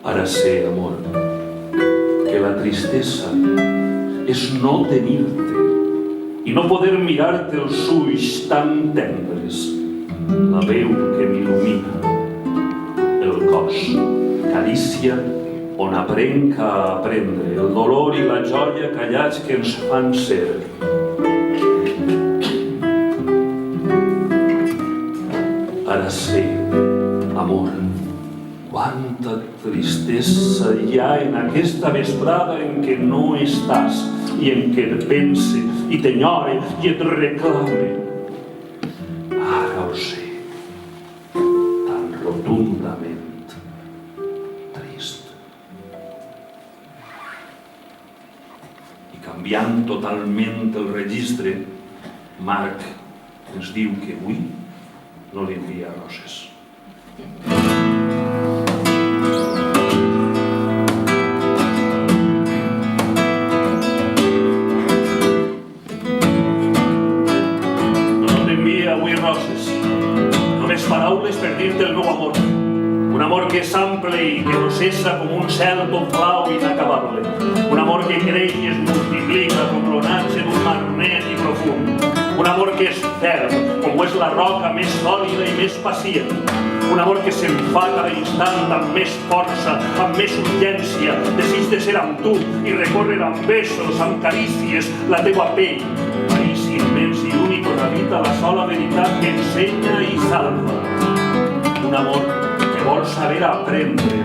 Ara sé, amor, que la tristesa és no tenir-te i no poder mirar-te els ulls tan tendres, la veu que m'il·lumina, el cos, carícia on aprenc a aprendre, el dolor i la joia callats que ens fan ser. Ara sé, amor, quanta tristesa hi ha en aquesta vesprada en què no estàs i en què et pense i t'enyore i et reclame. Ara ho sé, tan rotundament trist. I canviant totalment el registre, Marc ens diu que avui no li envia roses. Només paraules per dir-te el meu amor. Un amor que és ample i que no cessa com un cel tot blau i inacabable. Un amor que creix i es multiplica com l'onatge d'un mar net i profund. Un amor que és ferm, com ho és la roca més sòlida i més pacient. Un amor que s'enfa cada instant amb més força, amb més urgència, desig de ser amb tu i recórrer amb besos, amb carícies, la teua pell. País immens i únic on habita la sola veritat que ensenya i salva. Un amor que vol saber aprendre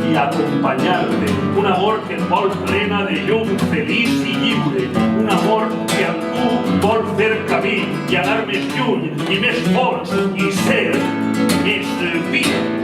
i acompanyar-te. Un amor que et vol plena de llum, feliç i lliure. Un amor que amb tu vol fer camí i anar més lluny i més fons i ser més vida.